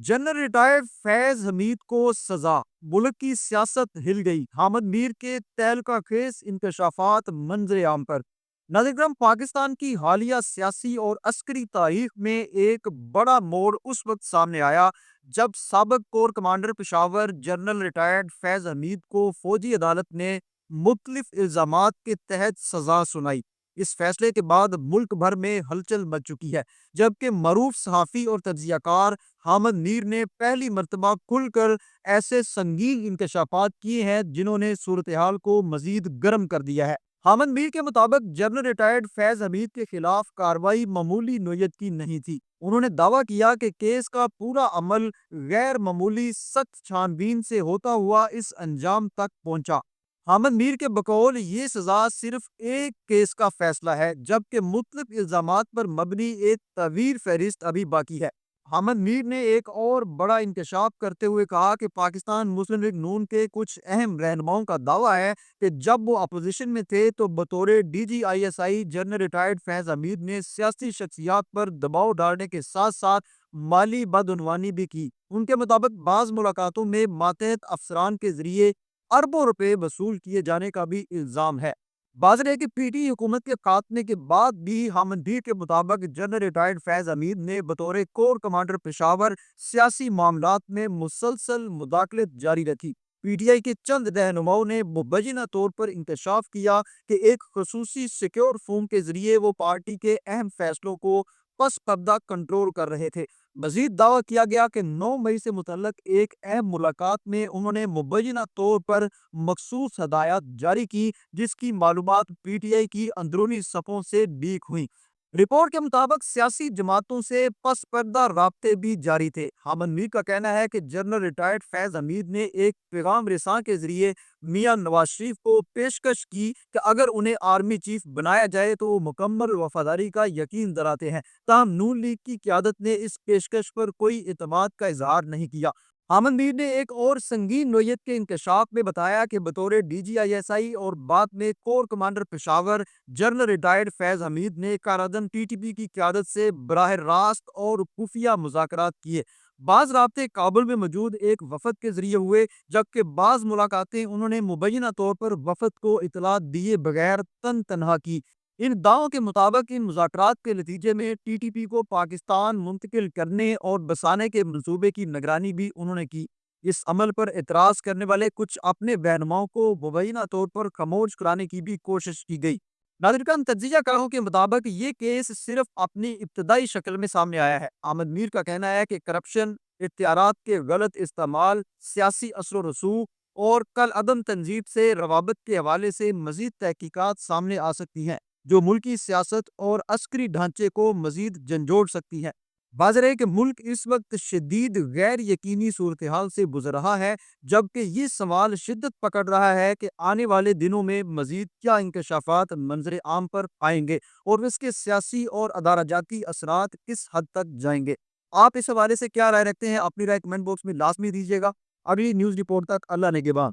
General retired Faiz Hameed کو سزا، ملک کی سیاست ہل گئی، حامد میر کے تہلکہ خیز انکشافات منظر عام پر۔ ناظرین کرام، پاکستان کی حالیہ سیاسی اور عسکری تاریخ میں ایک بڑا موڑ اس وقت سامنے آیا جب سابق corps commander Peshawar general retired Faiz Hameed کو فوجی عدالت نے مختلف الزامات کے تحت سزا سنائی۔ اس فیصلے کے بعد ملک بھر میں ہلچل مچ چکی ہے، جبکہ معروف صحافی اور تجزیہ کار حامد میر نے پہلی مرتبہ کھل کر ایسے سنگین انکشافات کیے ہیں جنہوں نے صورتحال کو مزید گرم کر دیا ہے۔ حامد میر کے مطابق جنرل ریٹائرڈ فیض حمید کے خلاف کارروائی معمولی نوعیت کی نہیں تھی۔ انہوں نے دعویٰ کیا کہ کیس کا پورا عمل غیر معمولی سخت چھان بین سے ہوتا ہوا اس انجام تک پہنچا۔ حامد میر کے بقول یہ سزا صرف ایک کیس کا فیصلہ ہے، جبکہ مختلف الزامات پر مبنی ایک طویل فہرست ابھی باقی ہے۔ حامد میر نے ایک اور بڑا انکشاف کرتے ہوئے کہا کہ پاکستان مسلم لیگ نون کے کچھ اہم رہنماؤں کا دعویٰ ہے کہ جب وہ اپوزیشن میں تھے تو بطور DGISI general retired Faiz Hameed نے سیاسی شخصیات پر دباؤ ڈالنے کے ساتھ ساتھ مالی بدعنوانی بھی کی۔ ان کے مطابق بعض ملاقاتوں میں ماتحت افسران کے ذریعے اربوں روپے وصول کیے جانے کا بھی الزام ہے۔ واضح ہے کہ PTI حکومت کے خاتمے کے بعد بھی حامد میر کے مطابق جنرل ریٹائرڈ فیض حمید نے بطور کور کمانڈر پشاور سیاسی معاملات میں مسلسل مداخلت جاری رکھی۔ PTI کے چند رہنماؤں نے مبینہ طور پر انکشاف کیا کہ ایک خصوصی سیکیور فون کے ذریعے وہ پارٹی کے اہم فیصلوں کو پس پردہ کنٹرول کر رہے تھے۔ مزید دعویٰ کیا گیا کہ 9 مئی سے متعلق ایک اہم ملاقات میں انہوں نے مبینہ طور پر مخصوص ہدایات جاری کی، جس کی معلومات PTI کی اندرونی صفوں سے لیک ہوئیں۔ رپورٹ کے مطابق سیاسی جماعتوں سے پس پردہ رابطے بھی جاری تھے۔ حامد میر کا کہنا ہے کہ جنرل ریٹائرڈ فیض حمید نے ایک پیغام رساں کے ذریعے میاں نواز شریف کو پیشکش کی کہ اگر انہیں آرمی چیف بنایا جائے تو وہ مکمل وفاداری کا یقین دلاتے ہیں، تاہم نون لیگ کی قیادت نے اس پیشکش پر کوئی اعتماد کا اظہار نہیں کیا۔ حامد میر نے ایک اور سنگین نوعیت کے انکشاف میں بتایا کہ بطور DGISI اور بعد میں corps commander Peshawar general retired Faiz Hameed نے قائداعظم TTP کی قیادت سے براہ راست اور خفیہ مذاکرات کیے۔ بعض رابطے کابل میں موجود ایک وفد کے ذریعے ہوئے، جبکہ بعض ملاقاتیں انہوں نے مبینہ طور پر وفد کو اطلاع دیے بغیر تنہا کی۔ ان دعووں کے مطابق ان مذاکرات کے نتیجے میں TTP کو پاکستان منتقل کرنے اور بسانے کے منصوبے کی نگرانی بھی انہوں نے کی۔ اس عمل پر اعتراض کرنے والے کچھ اپنے رہنماؤں کو مبینہ طور پر خاموش کرانے کی بھی کوشش کی گئی۔ ناظرین، تجزیہ کاروں کے مطابق یہ کیس صرف اپنی ابتدائی شکل میں سامنے آیا ہے۔ حامد میر کا کہنا ہے کہ کرپشن، اختیارات کے غلط استعمال، سیاسی اثر و رسوخ اور کالعدم تنظیم سے روابط کے حوالے سے مزید تحقیقات سامنے آ سکتی ہیں، جو ملکی سیاست اور عسکری ڈھانچے کو مزید جھنجھوڑ سکتی ہیں۔ واضح ہے کہ ملک اس وقت شدید غیر یقینی صورتحال سے گزر رہا ہے، جبکہ یہ سوال شدت پکڑ رہا ہے کہ آنے والے دنوں میں مزید کیا انکشافات منظر عام پر آئیں گے اور اس کے سیاسی اور ادارہ جاتی اثرات کس حد تک جائیں گے۔ آپ اس حوالے سے کیا رائے رکھتے ہیں؟ اپنی رائے کمنٹ باکس میں لازمی دیجیے گا۔ اگلی نیوز رپورٹ تک اللہ نگہبان۔